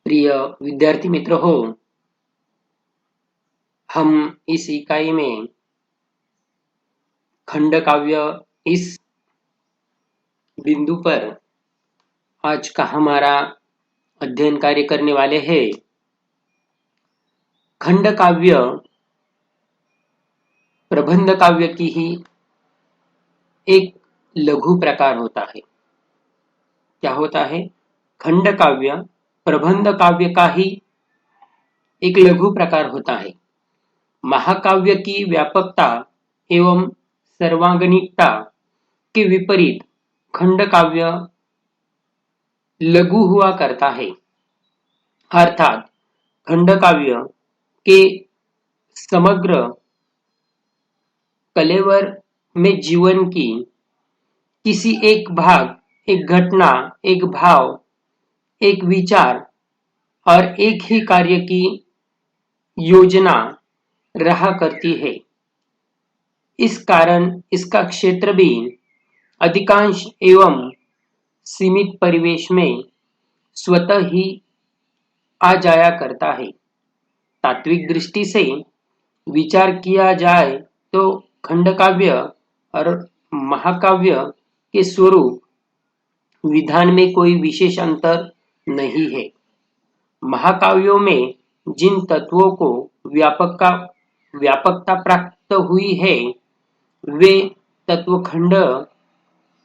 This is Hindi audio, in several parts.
प्रिय विद्यार्थी मित्र हो, हम इस इकाई में खंड काव्य इस बिंदु पर आज का हमारा अध्ययन कार्य करने वाले हैं। खंड काव्य प्रबंध काव्य की ही एक लघु प्रकार होता है। क्या होता है? खंड काव्य प्रबंध काव्य का ही एक लघु प्रकार होता है। महाकाव्य की व्यापकता एवं सर्वांगीणता के विपरीत खंड काव्य लघु हुआ करता है। अर्थात खंड काव्य के समग्र कलेवर में जीवन की किसी एक भाग, एक घटना, एक भाव, एक विचार और एक ही कार्य की योजना रहा करती है। इस कारण इसका क्षेत्र भी अधिकांश एवं सीमित परिवेश में स्वतः ही आ जाया करता है। तात्विक दृष्टि से विचार किया जाए तो खंड काव्य और महाकाव्य के स्वरूप विधान में कोई विशेष अंतर नहीं है। महाकाव्यों में जिन तत्वों को व्यापकता प्राप्त हुई है, वे तत्व खंड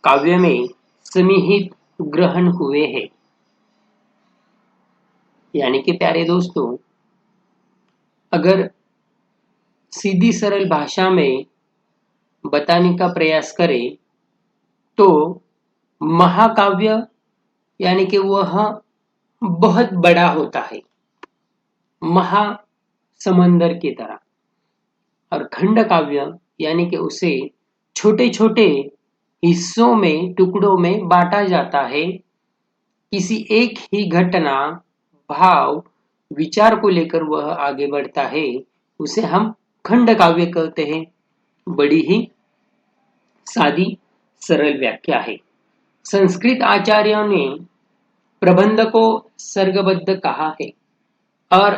काव्य में सन्निहित ग्रहण हुए हैं। यानी कि प्यारे दोस्तों, अगर सीधी सरल भाषा में बताने का प्रयास करें तो महाकाव्य यानी कि वह बहुत बड़ा होता है, महासमंदर की तरह, और खंड काव्य यानी कि उसे छोटे छोटे हिस्सों में, टुकड़ों में बांटा जाता है। किसी एक ही घटना, भाव, विचार को लेकर वह आगे बढ़ता है, उसे हम खंड काव्य कहते हैं। बड़ी ही सादी सरल व्याख्या है। संस्कृत आचार्यों ने प्रबंध को सर्गबद्ध कहा है और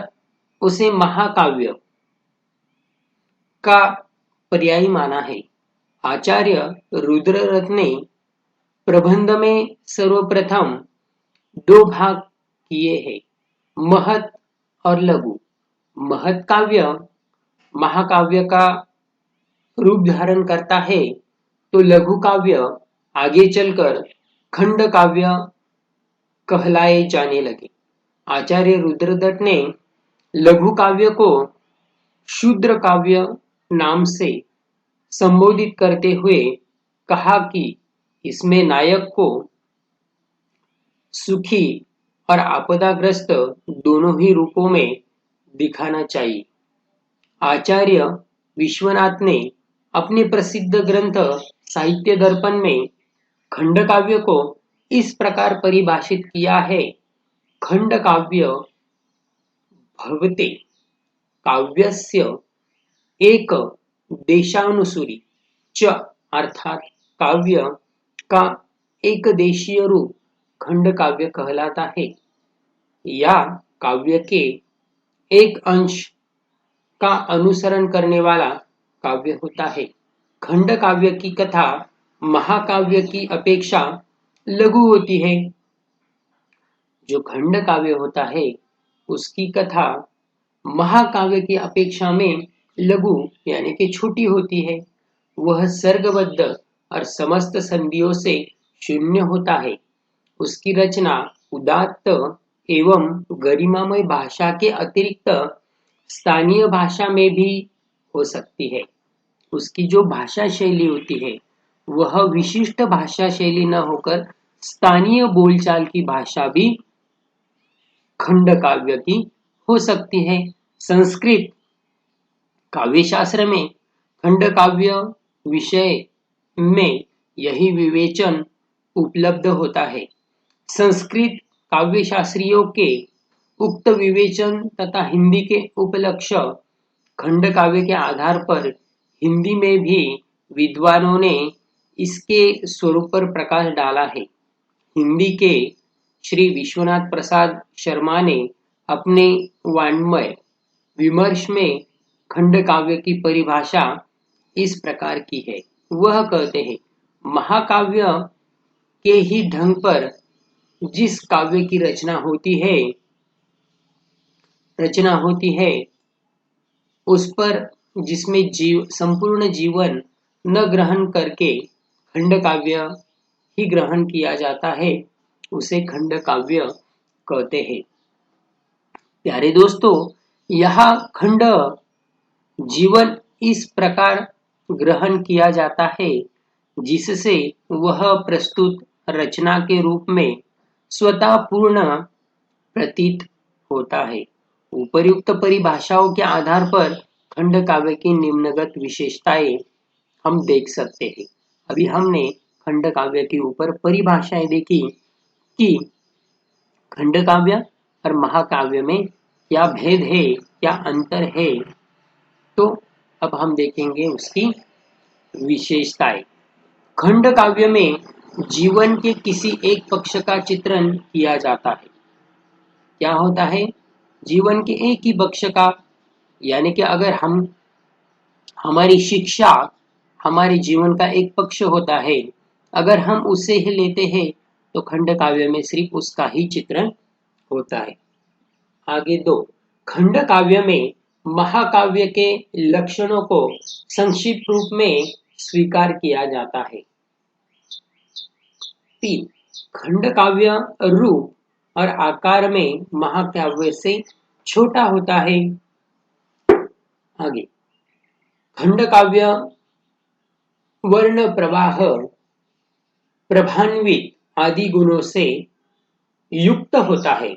उसे महाकाव्य का पर्याय माना है। आचार्य रुद्ररथ ने प्रबंध में सर्वप्रथम दो भाग किए हैं, महत और लघु। महत काव्य महाकाव्य का रूप धारण करता है, तो लघु काव्य आगे चलकर खंड काव्य कहलाए जाने लगे। आचार्य रुद्रदत्त ने लघु काव्य को शूद्र काव्य नाम से संबोधित करते हुए कहा कि इसमें नायक को सुखी और आपदाग्रस्त दोनों ही रूपों में दिखाना चाहिए। आचार्य विश्वनाथ ने अपने प्रसिद्ध ग्रंथ साहित्य दर्पण में खंड काव्य को इस प्रकार परिभाषित किया है: खंड काव्य भवते काव्यस्य एक देशानुसूरी च, अर्थात काव्य का एक देशीय रूप खंड काव्य कहलाता है, या काव्य के एक अंश का अनुसरण करने वाला काव्य होता है। खंड काव्य की कथा महाकाव्य की अपेक्षा लघु होती है। जो खंड काव्य होता है उसकी कथा महाकाव्य की अपेक्षा में लघु यानी कि छोटी होती है। वह सर्गबद्ध और समस्त संधियों से शून्य होता है। उसकी रचना उदात्त एवं गरिमामय भाषा के अतिरिक्त स्थानीय भाषा में भी हो सकती है। उसकी जो भाषा शैली होती है वह विशिष्ट भाषा शैली न होकर स्थानीय बोलचाल की भाषा भी खंड काव्य की हो सकती है। संस्कृत काव्यशास्त्र में खंड काव्य विषय में यही विवेचन उपलब्ध होता है। संस्कृत काव्यशास्त्रियों के उक्त विवेचन तथा हिंदी के उपलक्ष्य खंड काव्य के आधार पर हिंदी में भी विद्वानों ने इसके स्वरूप पर प्रकाश डाला है। हिंदी के श्री विश्वनाथ प्रसाद शर्मा ने अपने वाङ्मय विमर्श में खंड काव्य की परिभाषा इस प्रकार की है। वह कहते हैं, महाकाव्य के ही ढंग पर जिस काव्य की रचना होती है उस पर जिसमें संपूर्ण जीवन न ग्रहण करके खंड काव्य ही ग्रहण किया जाता है, उसे खंड काव्य कहते हैं। प्यारे दोस्तों, यह खंड जीवन इस प्रकार ग्रहण किया जाता है जिससे वह प्रस्तुत रचना के रूप में स्वतः पूर्ण प्रतीत होता है। उपर्युक्त परिभाषाओं के आधार पर खंड काव्य की निम्नगत विशेषताएं हम देख सकते हैं। अभी हमने खंड काव्य के ऊपर परिभाषाएं देखी कि खंड काव्य और महाकाव्य में क्या भेद है, क्या अंतर है। तो अब हम देखेंगे उसकी विशेषताएं। खंड काव्य में जीवन के किसी एक पक्ष का चित्रण किया जाता है। क्या होता है? जीवन के एक ही पक्ष का, यानी कि अगर हमारी शिक्षा हमारे जीवन का एक पक्ष होता है, अगर हम उसे ही लेते हैं तो खंड काव्य में सिर्फ उसका ही चित्रण होता है। आगे 2, खंड काव्य में महाकाव्य के लक्षणों को संक्षिप्त रूप में स्वीकार किया जाता है। 3, खंड काव्य रूप और आकार में महाकाव्य से छोटा होता है। आगे, खंड काव्य वर्ण प्रवाह प्रभान्वित आदि गुणों से युक्त होता है।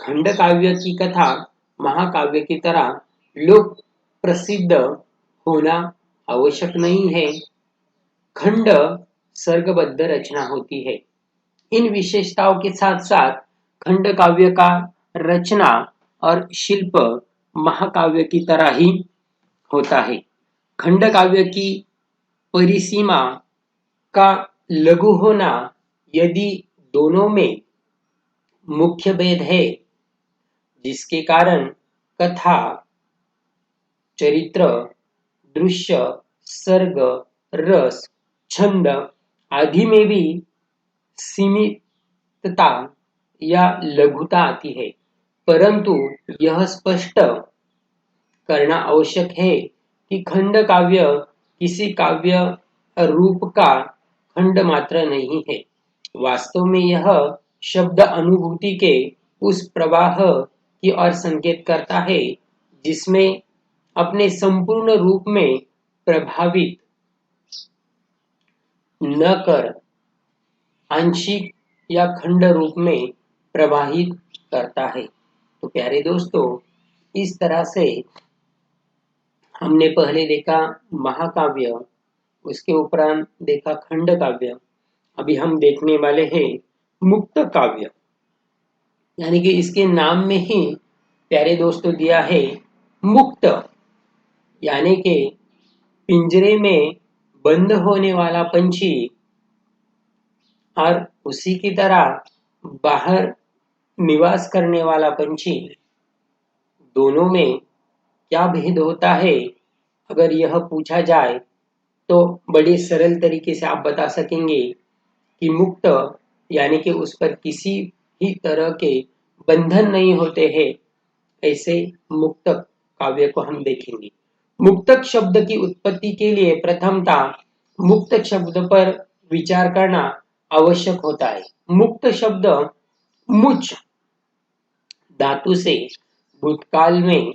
खंड काव्य की कथा महाकाव्य की तरह लोक प्रसिद्ध होना आवश्यक नहीं है। खंड सर्गबद्ध रचना होती है। इन विशेषताओं के साथ साथ खंड काव्य का रचना और शिल्प महाकाव्य की तरह ही होता है। खंड काव्य की परिसीमा का लघु होना, यदि दोनों में मुख्य भेद है जिसके कारण कथा, चरित्र, दृश्य, सर्ग, रस, छंद आदि में भी सीमितता या लघुता आती है, परंतु यह स्पष्ट करना आवश्यक है कि खंड काव्य किसी काव्य रूप का खंड मात्र नहीं है। वास्तव में यह शब्द अनुभूति के उस प्रवाह की ओर संकेत करता है जिसमें अपने संपूर्ण रूप में प्रभावित न कर आंशिक या खंड रूप में प्रवाहित करता है। तो प्यारे दोस्तों, इस तरह से हमने पहले देखा महाकाव्य, उसके उपरांत देखा खंड काव्य। अभी हम देखने वाले हैं मुक्त काव्य, यानी कि इसके नाम में ही प्यारे दोस्तों दिया है मुक्त, यानी कि पिंजरे में बंद होने वाला पंछी और उसी की तरह बाहर निवास करने वाला पंछी, दोनों में क्या भेद होता है अगर यह पूछा जाए तो बड़े सरल तरीके से आप बता सकेंगे कि मुक्त यानी कि उस पर किसी भी तरह के बंधन नहीं होते हैं। ऐसे मुक्तक काव्य को हम देखेंगे। मुक्तक शब्द की उत्पत्ति के लिए प्रथमतः मुक्त शब्द पर विचार करना आवश्यक होता है। मुक्त शब्द मुच धातु से भूतकाल में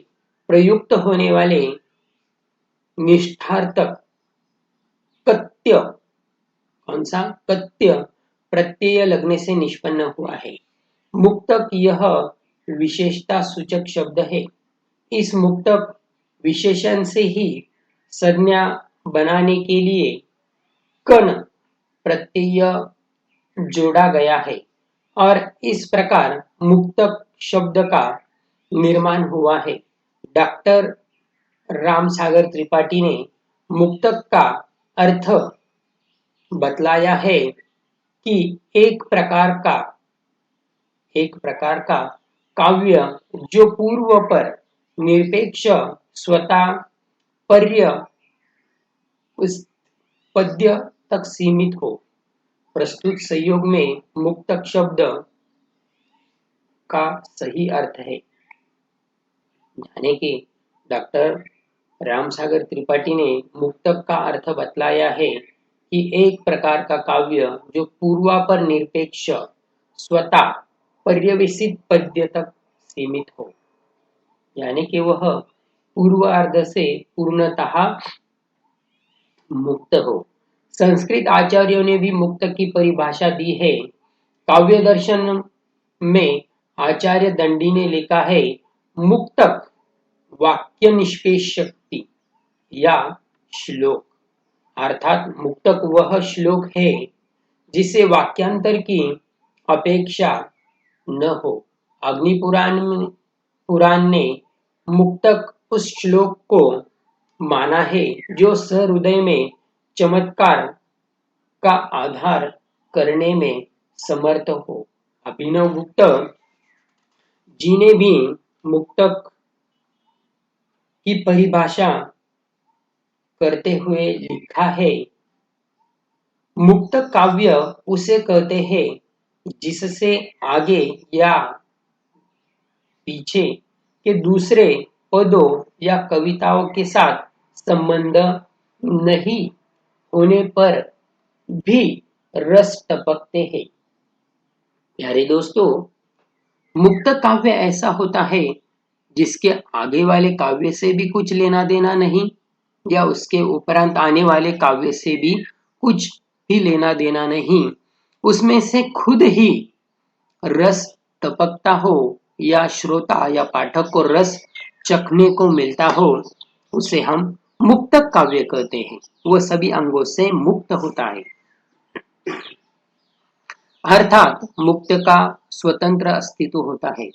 प्रयुक्त होने वाले निष्ठार्थक कत्य, कौन सा? कत्य प्रत्यय लगने से निष्पन्न हुआ है। मुक्तक यह विशेषता सूचक शब्द है। इस मुक्तक विशेषण से ही संज्ञा बनाने के लिए कन प्रत्यय जोड़ा गया है और इस प्रकार मुक्तक शब्द का निर्माण हुआ है। डॉक्टर रामसागर त्रिपाठी ने मुक्तक का अर्थ बतलाया है कि एक प्रकार का एक प्रकार का काव्य जो पूर्व पर निरपेक्ष स्वतः पर्य उस पद्य तक सीमित हो। प्रस्तुत संयोग में मुक्तक शब्द का सही अर्थ है, यानी कि डॉक्टर रामसागर त्रिपाठी ने मुक्तक का अर्थ बतलाया है कि एक प्रकार का काव्य जो पूर्वापर निरपेक्ष स्वतः पर्यवेसित पद्य तक सीमित हो, यानी कि वह पूर्वार्ध से पूर्णतः मुक्त हो। संस्कृत आचार्यों ने भी मुक्त की परिभाषा दी है। काव्य दर्शन में आचार्य दंडी ने लिखा है, मुक्तक वाक्य निष्पेष शक्ति या श्लोक, अर्थात मुक्तक वह श्लोक है जिसे वाक्यांतर की अपेक्षा न हो। अग्नि पुराण ने मुक्तक उस श्लोक को माना है जो सहृदय में चमत्कार का आधार करने में समर्थ हो। अभिनव गुप्त जी ने भी मुक्तक की परिभाषा करते हुए लिखा है, मुक्तक काव्य उसे कहते हैं जिससे आगे या पीछे के दूसरे पदों या कविताओं के साथ संबंध नहीं होने पर भी रस टपकते हैं। प्यारे दोस्तों, मुक्तक काव्य ऐसा होता है जिसके आगे वाले काव्य से भी कुछ लेना देना नहीं या उसके उपरांत आने वाले काव्य से भी कुछ ही लेना देना नहीं, उसमें से खुद ही रस टपकता हो या श्रोता या पाठक को रस चखने को मिलता हो, उसे हम मुक्तक काव्य कहते हैं। वह सभी अंगों से मुक्त होता है, अर्थात मुक्त का स्वतंत्र अस्तित्व होता है।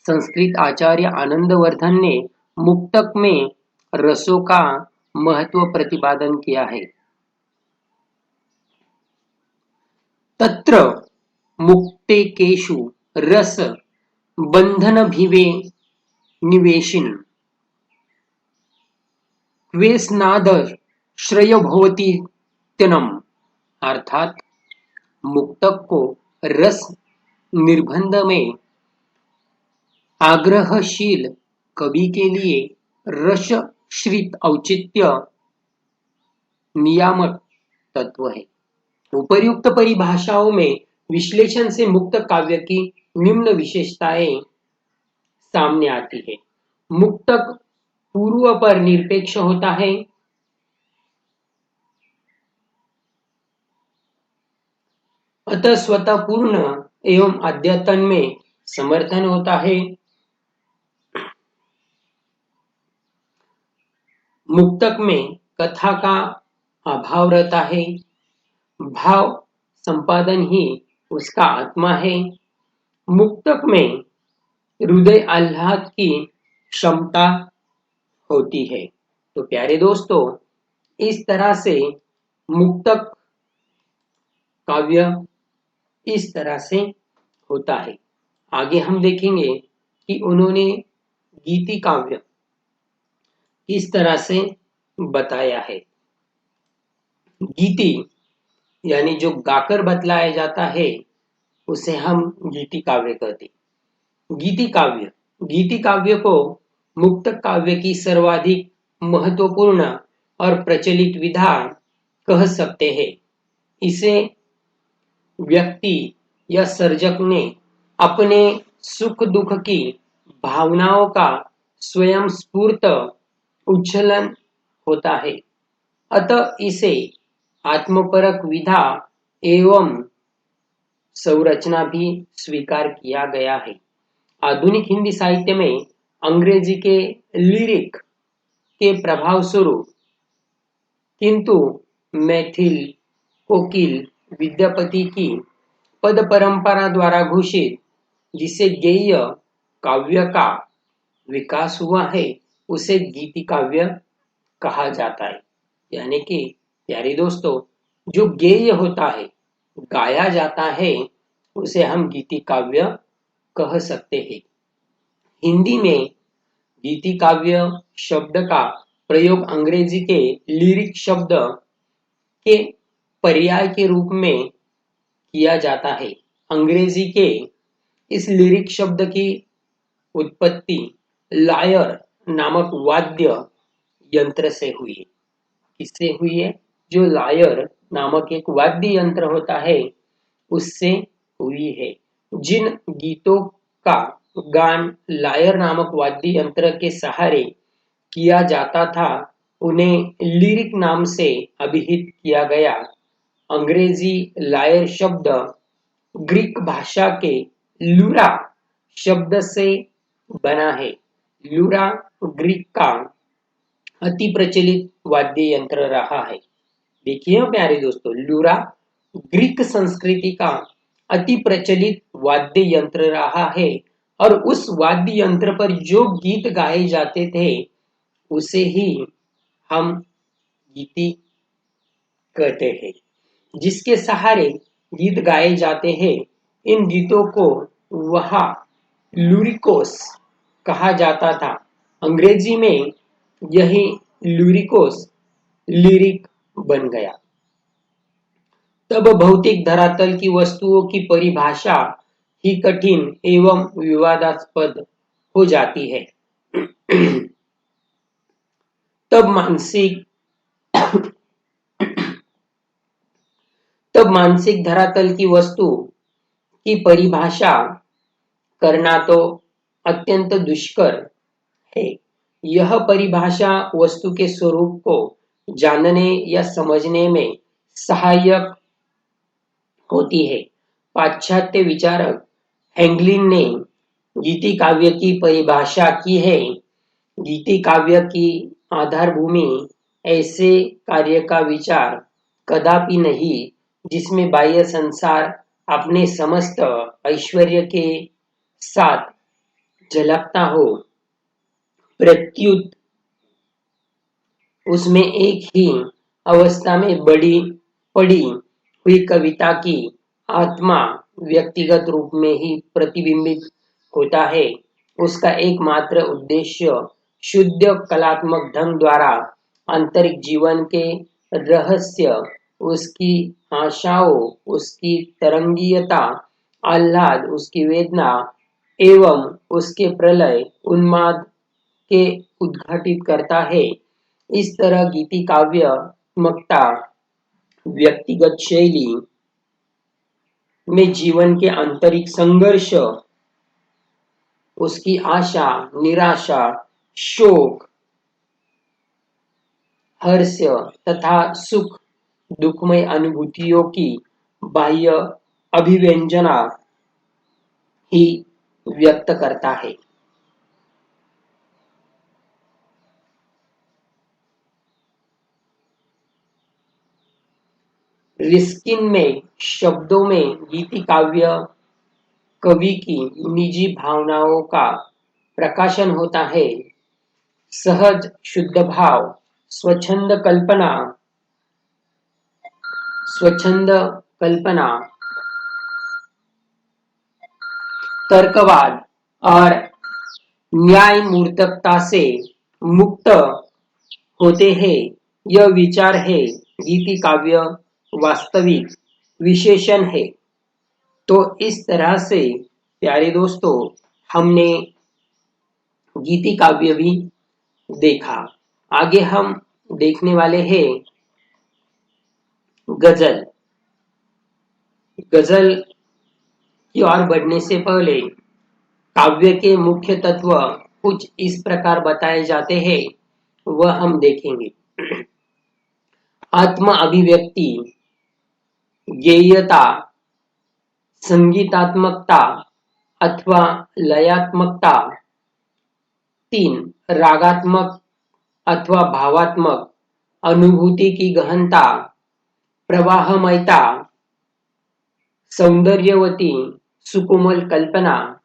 संस्कृत आचार्य आनंदवर्धन ने मुक्तक में रसों का महत्व प्रतिपादन किया है। तत्र मुक्तेकेषु रस बंधनभिवे निवेशिन क्वेस्नाद श्रेय भवति त्यनम, अर्थात मुक्तक को रस निर्बंध में आग्रहशील कवि के लिए रस श्रित औचित्य नियामक तत्व है। उपर्युक्त परिभाषाओं में विश्लेषण से मुक्त काव्य की निम्न विशेषताएं सामने आती है। मुक्तक पूर्व पर निरपेक्ष होता है, अतः स्वतः पूर्ण एवं अद्यतन में समर्थन होता है। मुक्तक में कथा का अभाव रहता है, भाव संपादन ही उसका आत्मा है। मुक्तक में हृदय आह्लाद की क्षमता होती है। तो प्यारे दोस्तों, इस तरह से मुक्तक काव्य इस तरह से होता है। आगे हम देखेंगे कि उन्होंने गीति काव्य किस तरह से बताया है। गीति यानी जो गाकर बतलाया जाता है उसे हम गीति काव्य कहते। गीति काव्य को मुक्तक काव्य की सर्वाधिक महत्वपूर्ण और प्रचलित विधा कह सकते हैं। इसे व्यक्ति या सर्जक ने अपने सुख दुख की भावनाओं का स्वयं स्फूर्त उच्छलन होता है, अतः इसे आत्मपरक विधा एवं संरचना भी स्वीकार किया गया है। आधुनिक हिंदी साहित्य में अंग्रेजी के लिरिक के प्रभाव स्वरूप किंतु मैथिल कोकिल विद्यापति की पद परंपरा द्वारा घोषित जिसे गेय काव्य का विकास हुआ है उसे गीति काव्य कहा जाता है। यानी कि प्यारे दोस्तों, जो गेय होता है, गाया जाता है, उसे हम गीति काव्य कह सकते हैं। हिंदी में गीति काव्य शब्द का प्रयोग अंग्रेजी के लिरिक शब्द के पर्याय के रूप में किया जाता है। अंग्रेजी के इस लिरिक शब्द की उत्पत्ति लायर नामक वाद्य यंत्र से हुई है। किससे हुई है? जो लायर नामक एक वाद्य यंत्र होता है उससे हुई है। जिन गीतों का गान लायर नामक वाद्य यंत्र के सहारे किया जाता था उन्हें लिरिक नाम से अभिहित किया गया। अंग्रेजी लायर शब्द ग्रीक भाषा के लूरा शब्द से बना है। लूरा ग्रीक का अति प्रचलित वाद्य यंत्र रहा है। देखिए प्यारे दोस्तों, लूरा ग्रीक संस्कृति का अति प्रचलित वाद्य यंत्र रहा है और उस वाद्य यंत्र पर जो गीत गाए जाते थे उसे ही हम गीति कहते हैं। जिसके सहारे गीत गाए जाते हैं इन गीतों को वहाँ लूरिकोस कहा जाता था। अंग्रेजी में यही लूरिकोस लिरिक बन गया। तब भौतिक धरातल की वस्तुओं की परिभाषा ही कठिन एवं विवादास्पद हो जाती है। तब मानसिक धरातल की वस्तु की परिभाषा करना तो अत्यंत दुष्कर है। यह परिभाषा वस्तु के स्वरूप को जानने या समझने में सहायक होती है। पाश्चात्य विचारक हेगलिन ने गीति काव्य की परिभाषा की है। गीति काव्य की आधारभूमि ऐसे कार्य का विचार कदापि नहीं जिसमें बाह्य संसार अपने समस्त ऐश्वर्य के साथ झलकता हो, प्रत्युत उसमें एक ही अवस्था में पड़ी हुई कविता की आत्मा व्यक्तिगत रूप में ही प्रतिबिंबित होता है। उसका एकमात्र उद्देश्य शुद्ध कलात्मक ढंग द्वारा आंतरिक जीवन के रहस्य, उसकी आशाओं, उसकी तरंगीयता, आह्लाद, उसकी वेदना एवं उसके प्रलय उन्माद के उद्घाटित करता है। इस तरह गीति काव्यात्मकता व्यक्तिगत शैली में जीवन के आंतरिक संघर्ष, उसकी आशा, निराशा, शोक, हर्ष तथा सुख दुखमय अनुभूतियों की बाह्य अभिव्यंजना ही व्यक्त करता है। रिस्किन में शब्दों में गीति काव्य कवि की निजी भावनाओं का प्रकाशन होता है। सहज शुद्ध भाव, स्वच्छंद कल्पना, तर्कवाद और न्याय मूर्तकता से मुक्त होते हैं। यह विचार है गीति काव्य वास्तविक विशेषण है। तो इस तरह से प्यारे दोस्तों हमने गीति काव्य भी देखा। आगे हम देखने वाले हैं गजल। गजल की ओर बढ़ने से पहले काव्य के मुख्य तत्व कुछ इस प्रकार बताए जाते हैं, वह हम देखेंगे। आत्म अभिव्यक्ति, गेयता, संगीतात्मकता अथवा लयात्मकता। 3. रागात्मक अथवा भावात्मक अनुभूति की गहनता, प्रवाहमयता, सौंदर्यवती सुकोमल कल्पना,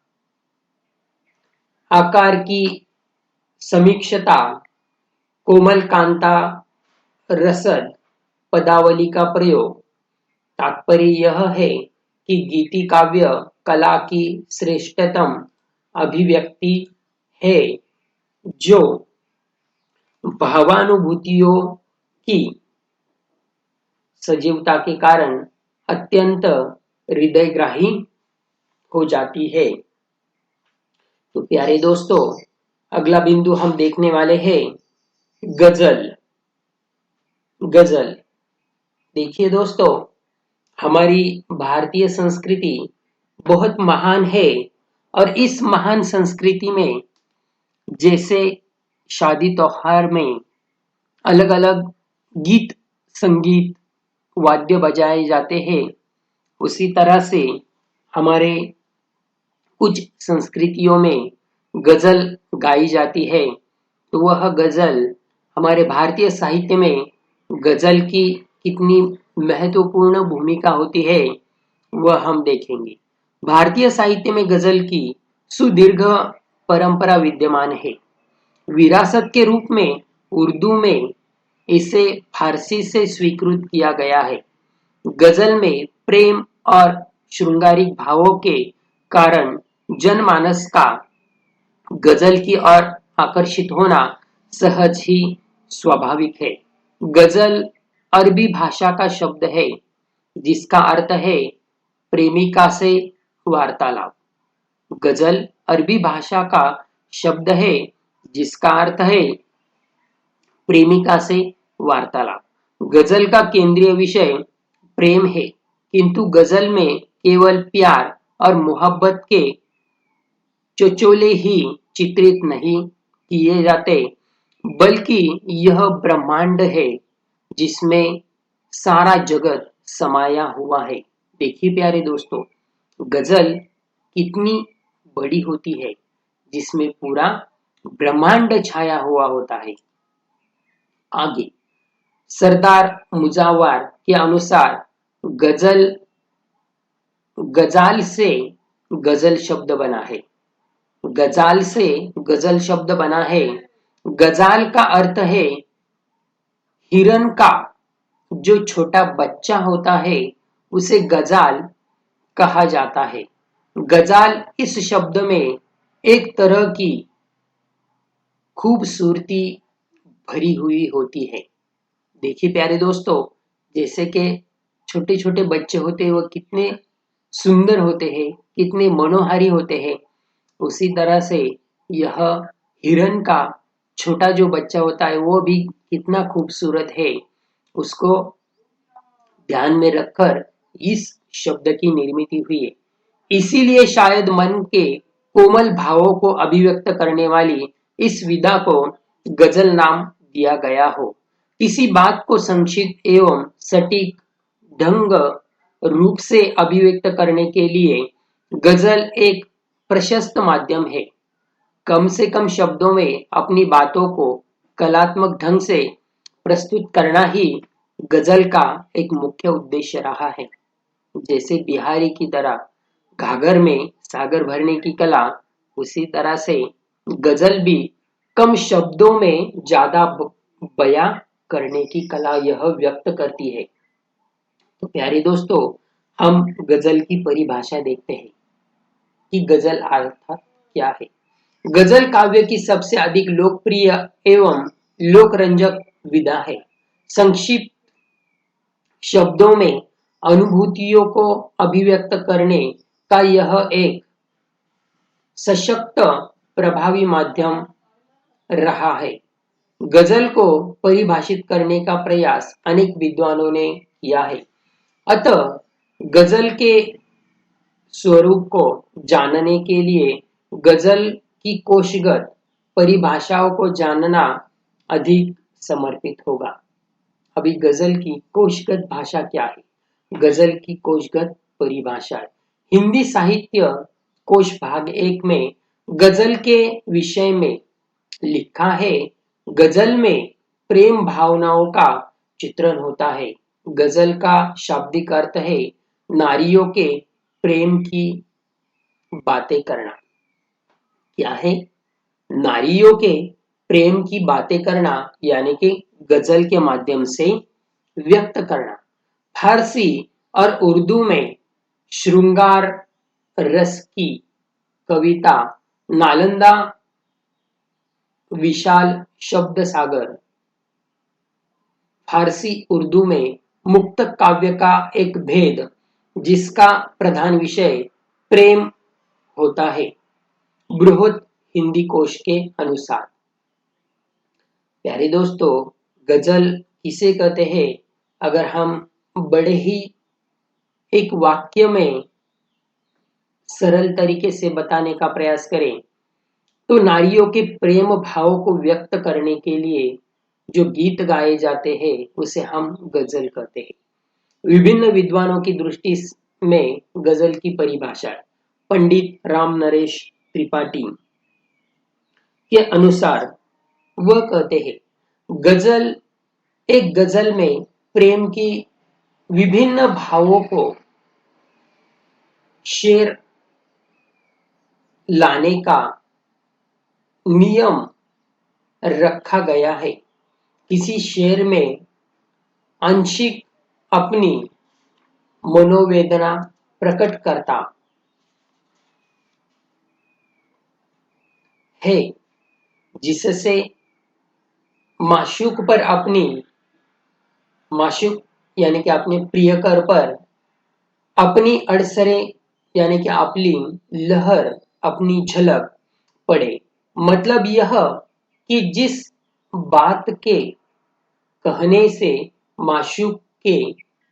आकार की समीक्षता, कोमल कांता, रसद, पदावली का प्रयोग। तात्पर्य यह है कि गीति काव्य कला की श्रेष्ठतम अभिव्यक्ति है जो भावानुभूतियों की सजीवता के कारण अत्यंत हृदयग्राही हो जाती है। तो प्यारे दोस्तों, अगला बिंदु हम देखने वाले हैं गजल। गजल देखिए दोस्तों, हमारी भारतीय संस्कृति बहुत महान है और इस महान संस्कृति में जैसे शादी त्योहार में अलग अलग गीत संगीत वाद्य बजाए जाते हैं, उसी तरह से हमारे कुछ संस्कृतियों में गजल गाई जाती है। तो वह गजल हमारे भारतीय साहित्य में गजल की कितनी महत्वपूर्ण भूमिका होती है वह हम देखेंगे। भारतीय साहित्य में गजल की सुदीर्घ परंपरा विद्यमान है। विरासत के रूप में उर्दू में इसे फारसी से स्वीकृत किया गया है। गजल में प्रेम और श्रृंगारिक भावों के कारण जनमानस का गजल की ओर आकर्षित होना सहज ही स्वाभाविक है। गजल अरबी भाषा का शब्द है जिसका अर्थ है प्रेमिका से वार्तालाप। गजल अरबी भाषा का शब्द है जिसका अर्थ है प्रेमिका से वार्तालाप। गजल का केंद्रीय विषय प्रेम है, किंतु गजल में केवल प्यार और मोहब्बत के चचोले ही चित्रित नहीं किए जाते, बल्कि यह ब्रह्मांड है जिसमें सारा जगत समाया हुआ है। देखिए प्यारे दोस्तों, गजल कितनी बड़ी होती है जिसमें पूरा ब्रह्मांड छाया हुआ होता है। आगे सरदार मुजावर के अनुसार गजाल से गजल शब्द बना है। गजाल से गजल शब्द बना है। गजाल का अर्थ है हिरन का जो छोटा बच्चा होता है उसे गजाल कहा जाता है। गजाल इस शब्द में एक तरह की खूबसूरती भरी हुई होती है। देखिए प्यारे दोस्तों, जैसे कि छोटे छोटे बच्चे होते हैं वह कितने सुंदर होते हैं, कितने मनोहारी होते हैं, उसी तरह से यह हिरन का छोटा जो बच्चा होता है वो भी कितना खूबसूरत है, उसको ध्यान में रखकर इस शब्द की निर्मित हुई है। इसीलिए शायद मन के कोमल भावों को अभिव्यक्त करने वाली इस विधा को गजल नाम दिया गया हो। किसी बात को संक्षिप्त एवं सटीक ढंग रूप से अभिव्यक्त करने के लिए गजल एक प्रशस्त माध्यम है। कम से कम शब्दों में अपनी बातों को कलात्मक ढंग से प्रस्तुत करना ही गजल का एक मुख्य उद्देश्य रहा है। जैसे बिहारी की तरह घाघर में सागर भरने की कला, उसी तरह से गजल भी कम शब्दों में ज्यादा बयां करने की कला यह व्यक्त करती है। तो प्यारे दोस्तों, हम गजल की परिभाषा देखते हैं कि गजल अर्थात क्या है। गजल काव्य की सबसे अधिक लोकप्रिय एवं लोकरंजक विधा है। संक्षिप्त शब्दों में अनुभूतियों को अभिव्यक्त करने का यह एक सशक्त प्रभावी माध्यम रहा है। गजल को परिभाषित करने का प्रयास अनेक विद्वानों ने किया है। अतः गजल के स्वरूप को जानने के लिए गजल की कोशगत परिभाषाओं को जानना अधिक समर्पित होगा। अभी गजल की कोशगत भाषा क्या है? गजल की कोशगत परिभाषा हिंदी साहित्य कोश भाग 1 में गजल के विषय में लिखा है। गजल में प्रेम भावनाओं का चित्रण होता है। गजल का शाब्दिक अर्थ है नारियों के प्रेम की बातें करना। क्या है? नारियों के प्रेम की बातें करना, यानी कि गजल के माध्यम से व्यक्त करना। फारसी और उर्दू में श्रृंगार रस की कविता, नालंदा विशाल शब्द सागर, फारसी उर्दू में मुक्त काव्य का एक भेद जिसका प्रधान विषय प्रेम होता है, बृहत हिंदी कोश के अनुसार। प्यारे दोस्तों, गजल किसे कहते हैं? अगर हम बड़े ही एक वाक्य में सरल तरीके से बताने का प्रयास करें तो नारियों के प्रेम भाव को व्यक्त करने के लिए जो गीत गाए जाते हैं उसे हम गजल कहते हैं। विभिन्न विद्वानों की दृष्टि में गजल की परिभाषा पंडित राम नरेश त्रिपाठी के अनुसार वह कहते हैं, गजल एक गजल में प्रेम की विभिन्न भावों को शेर लाने का नियम रखा गया है। किसी शेर में आंशिक अपनी मनोवेदना प्रकट करता है, जिससे माशूक पर माशूक यानी कि अपने प्रियकर पर अपनी अडसरें यानी कि आपली लहर, अपनी झलक पड़े। मतलब यह कि जिस बात के कहने से माशूक के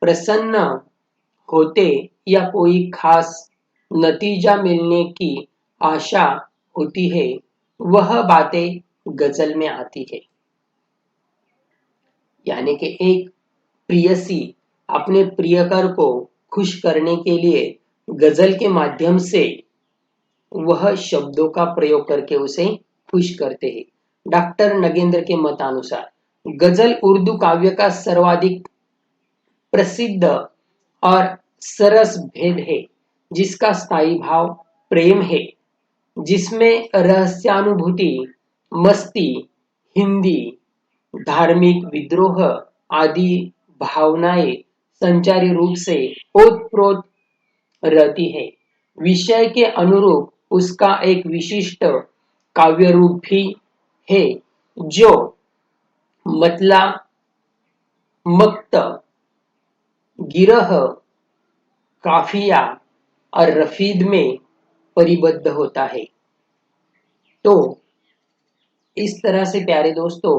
प्रसन्न होते या कोई खास नतीजा मिलने की आशा होती है, वह बातें गजल में आती है। यानी कि एक प्रियसी अपने प्रियकर को खुश करने के लिए गजल के माध्यम से वह शब्दों का प्रयोग करके उसे खुश करते हैं। डॉक्टर नगेंद्र के मतानुसार गजल उर्दू काव्य का सर्वाधिक प्रसिद्ध और सरस भेद है, जिसका स्थायी भाव प्रेम है, जिसमें रहस्यानुभूति, मस्ती, हिंदी, धार्मिक विद्रोह आदि भावनाएं संचारी रूप से ओतप्रोत रहती है। विषय के अनुरूप उसका एक विशिष्ट काव्य रूप भी है, जो मतला, मक्त, गिरह, काफिया और रफीद में परिबद्ध होता है। तो इस तरह से प्यारे दोस्तों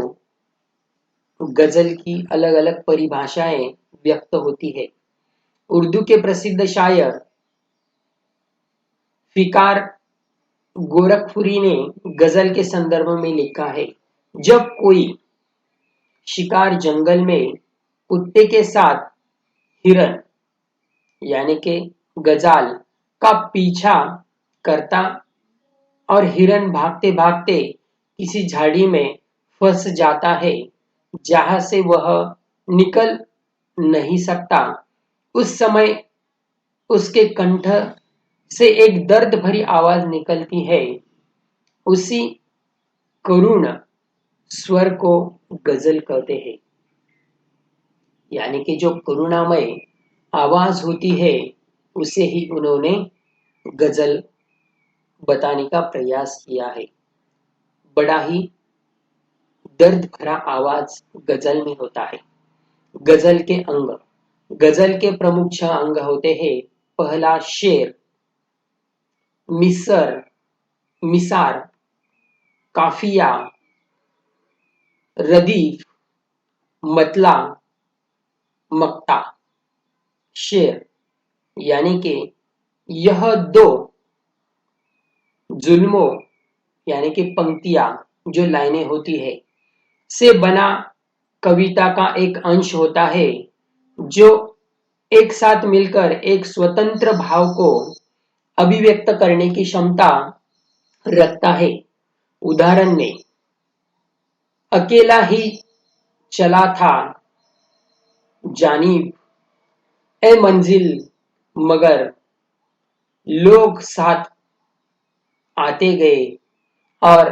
गजल की अलग अलग परिभाषाएं व्यक्त होती है। उर्दू के प्रसिद्ध शायर फिकार गोरखपुरी ने गजल के संदर्भ में लिखा है, जब कोई शिकार जंगल में कुत्ते के साथ हिरन यानी कि गजाल का पीछा करता और हिरन भागते भागते किसी झाड़ी में फंस जाता है जहां से वह निकल नहीं सकता, उस समय उसके कंठ से एक दर्द भरी आवाज निकलती है। उसी करुण स्वर को गजल कहते हैं। यानी कि जो करुणामय आवाज होती है उसे ही उन्होंने गजल बताने का प्रयास किया है। बड़ा ही दर्द भरा आवाज गजल में होता है। गजल के अंग, गजल के प्रमुख 6 अंग होते हैं। पहला शेर, मिसर, मिसार, काफिया, रदीफ, मतला, मक्ता। शेर यानी कि यह 2 जुल्मों यानी कि पंक्तियां जो लाइनें होती है से बना कविता का एक अंश होता है, जो एक साथ मिलकर एक स्वतंत्र भाव को अभिव्यक्त करने की क्षमता रखता है। उदाहरण में, अकेला ही चला था जानिब ए मंजिल, मगर लोग साथ आते गए और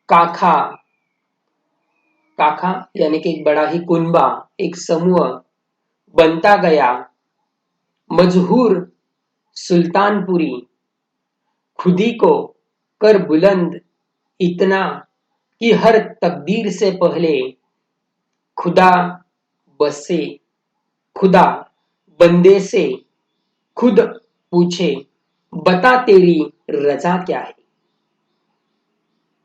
काखा काखा यानी कि एक बड़ा ही कुनबा, एक समूह बनता गया। मजहूर सुल्तानपुरी, खुदी को कर बुलंद इतना कि हर तकदीर से पहले खुदा बसे, खुदा बंदे से खुद पूछे, बता तेरी रजा क्या है।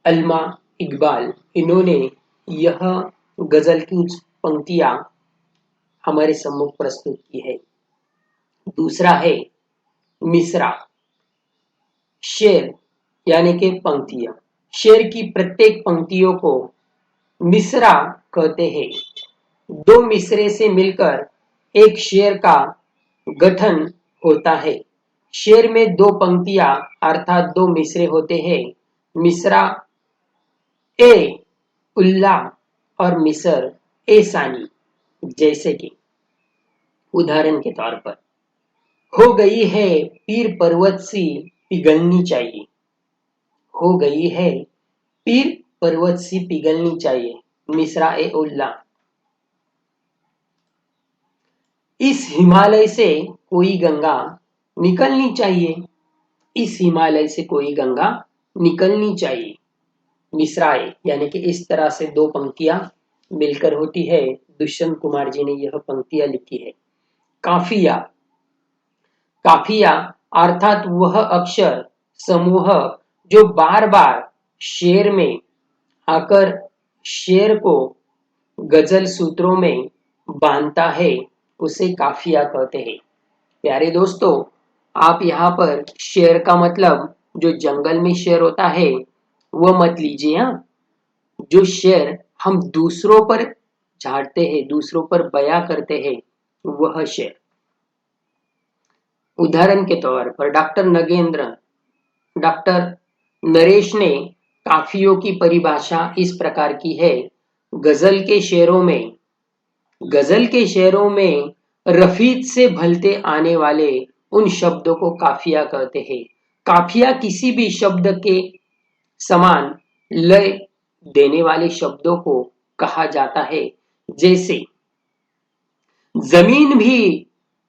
अल्मा इकबाल, इन्होंने यह गजल की कुछ पंक्तियां हमारे सम्मुख प्रस्तुत की है। दूसरा है मिसरा, शेर यानी कि पंक्तियां। शेर की प्रत्येक पंक्तियों को मिसरा कहते हैं। दो मिसरे से मिलकर एक शेर का गठन होता है। शेर में दो पंक्तियां अर्थात दो मिसरे होते हैं। मिसरा ए उल्ला और मिसर ए सानी। जैसे कि उदाहरण के तौर पर, हो गई है पीर पर्वत सी पिघलनी चाहिए। हो गई है पीर पर्वत सी पिघलनी चाहिए, मिसरा ए उल्ला। इस हिमालय से कोई गंगा निकलनी चाहिए। इस हिमालय से कोई गंगा निकलनी चाहिए, मिसराए। यानी कि इस तरह से दो पंक्तियां मिलकर होती है। दुष्यंत कुमार जी ने यह पंक्तियां लिखी है। काफिया, काफिया अर्थात वह अक्षर समूह जो बार बार शेर में आकर शेर को गजल सूत्रों में बांधता है, उसे काफिया कहते हैं। प्यारे दोस्तों, आप यहाँ पर शेर का मतलब जो जंगल में शेर होता है वह मत लीजिए। हाँ, जो शेर हम दूसरों पर झाड़ते हैं, दूसरों पर बयां करते हैं, वह शेर। उदाहरण के तौर पर डॉक्टर नरेश ने काफियों की परिभाषा इस प्रकार की है। गजल के शेरों में रफीत से भलते आने वाले उन शब्दों को काफिया कहते हैं। काफिया किसी भी शब्द के समान लय देने वाले शब्दों को कहा जाता है। जैसे जमीन भी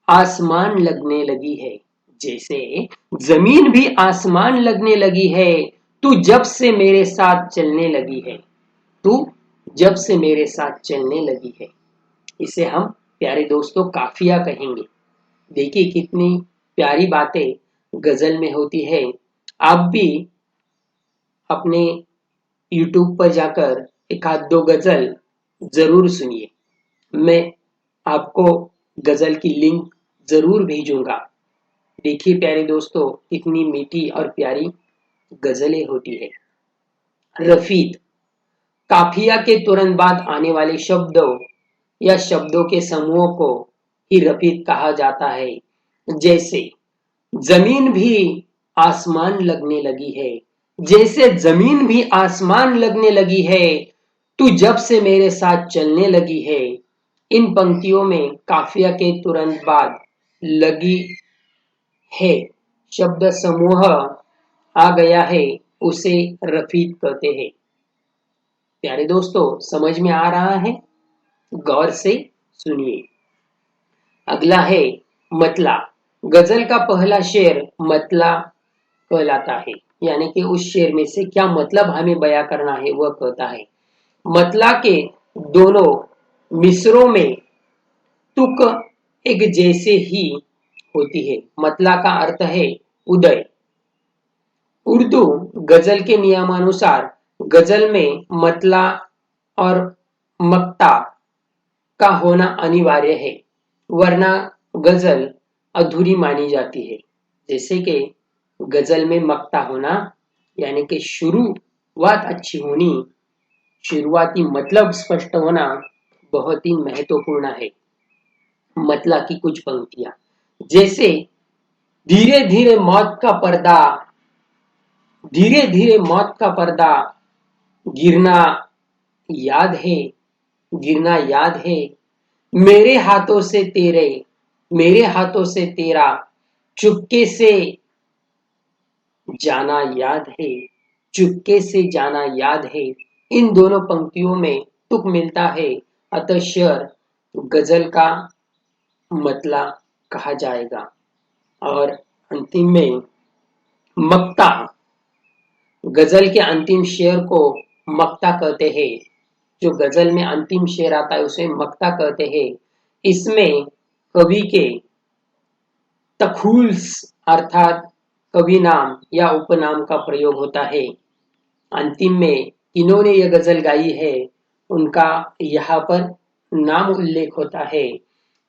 आसमान लगने लगी है। जैसे जमीन भी आसमान लगने लगी है, तू जब से मेरे साथ चलने लगी है। तू जब से मेरे साथ चलने लगी है, इसे हम प्यारे दोस्तों काफिया कहेंगे। देखिए कितनी प्यारी बातें गजल में होती है। आप भी अपने YouTube पर जाकर एक आध दो गजल जरूर सुनिए। मैं आपको गजल की लिंक जरूर भेजूंगा। देखिए प्यारे दोस्तों, कितनी मीठी और प्यारी गजलें होती है। रफीत, काफिया के तुरंत बाद आने वाले शब्दों या शब्दों के समूह को ही रफीत कहा जाता है। जैसे जमीन भी आसमान लगने लगी है। जैसे जमीन भी आसमान लगने लगी है, तू जब से मेरे साथ चलने लगी है। इन पंक्तियों में काफिया के तुरंत बाद लगी है शब्द समूह आ गया है, उसे रफीत कहते हैं। प्यारे दोस्तों, समझ में आ रहा है? गौर से सुनिए। अगला है मतला। गजल का पहला शेर मतला कहलाता है। यानी कि उस शेर में से क्या मतलब हमें बयां करना है वह कहता है। मतला के दोनों मिसरों में तुक एक जैसे ही होती है। मतला का अर्थ है उदय। उर्दू गजल के नियमानुसार गजल में मतला और मक्ता का होना अनिवार्य है, वरना गजल अधूरी मानी जाती है। जैसे कि गजल में मक्ता होना यानी कि शुरुआत अच्छी होनी, शुरुआती मतलब स्पष्ट होना बहुत ही महत्वपूर्ण है। मतला की कुछ पंक्तियां, जैसे धीरे धीरे मौत का पर्दा, धीरे धीरे मौत का पर्दा गिरना याद है, गिरना याद है। मेरे हाथों से तेरे, मेरे हाथों से तेरा चुपके से जाना याद है, चुपके से जाना याद है। इन दोनों पंक्तियों में तुक मिलता है, अतः शेर गजल का मतला कहा जाएगा। और अंतिम में मक्ता, गजल के अंतिम शेर को मक्ता कहते हैं। जो गजल में अंतिम शेर आता है उसे मक्ता कहते हैं। इसमें कवि के तखुल्स अर्थात कवि नाम या उपनाम का प्रयोग होता है। अंतिम में इन्होंने यह गजल गाई है उनका यहाँ पर नाम उल्लेख होता है।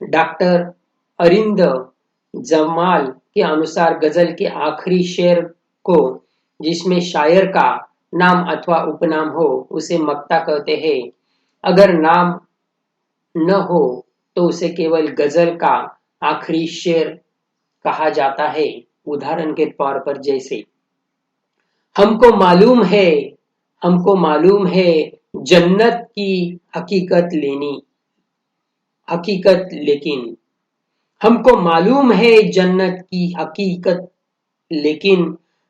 डॉक्टर अरिंद जमाल के अनुसार गजल के आखिरी शेर को जिसमें शायर का नाम अथवा उपनाम हो उसे मक्ता कहते हैं। अगर नाम न हो तो उसे केवल गजल का आखिरी शेर कहा जाता है। उदाहरण के तौर पर जैसे हमको मालूम है, हमको मालूम है जन्नत की हकीकत लेनी, हकीकत लेकिन हमको मालूम है जन्नत की हकीकत लेकिन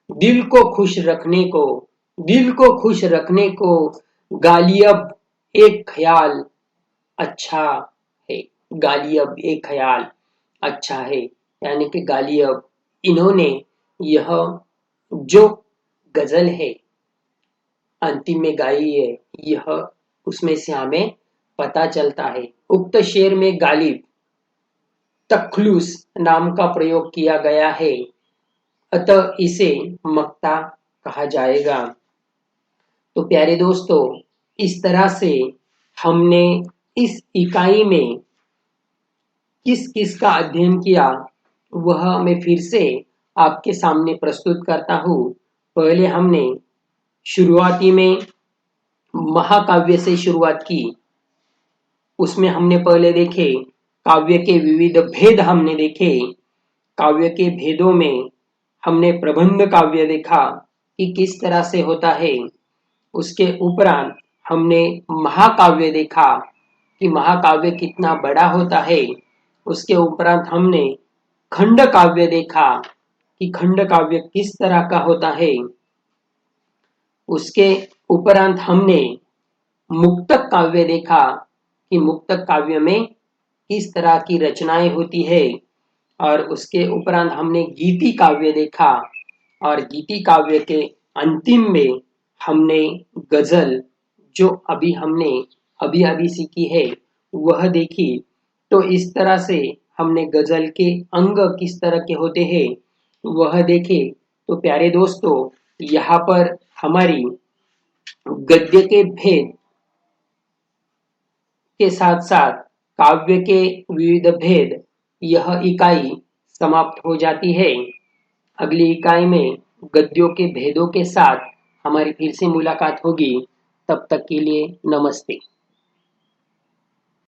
दिल को खुश रखने को, दिल को खुश रखने को गालिब एक ख्याल अच्छा है, गालिब एक ख्याल अच्छा है, यानी कि गालिब इन्होंने यह जो गजल है अंतिम में गाई है यह उसमें से हमें पता चलता है। उक्त शेर में गालिब तखलुस नाम का प्रयोग किया गया है, अतः इसे मक्ता कहा जाएगा। तो प्यारे दोस्तों, इस तरह से हमने इस इकाई में किस किस का अध्ययन किया वह मैं फिर से आपके सामने प्रस्तुत करता हूँ। पहले हमने शुरुआती में महाकाव्य से शुरुआत की। उसमें हमने पहले देखे काव्य के विविध भेद हमने देखे। काव्य के भेदों में हमने प्रबंध काव्य देखा कि किस तरह से होता है। उसके उपरांत हमने महाकाव्य देखा कि महाकाव्य कितना बड़ा होता है। उसके उपरांत हमने खंड काव्य देखा कि खंड काव्य किस तरह का होता है। उसके उपरांत हमने मुक्तक काव्य देखा कि मुक्तक काव्य में किस तरह की रचनाएं होती है। और उसके उपरांत हमने गीति काव्य देखा और गीति काव्य के अंतिम में हमने गजल जो अभी हमने अभी सीखी है वह देखी। तो इस तरह से हमने गजल के अंग किस तरह के होते हैं वह देखे। तो प्यारे दोस्तों, यहाँ पर हमारी गद्य के भेद के साथ साथ काव्य के विविध भेद यह इकाई समाप्त हो जाती है। अगली इकाई में गद्यों के भेदों के साथ हमारी फिर से मुलाकात होगी। तब तक के लिए नमस्ते।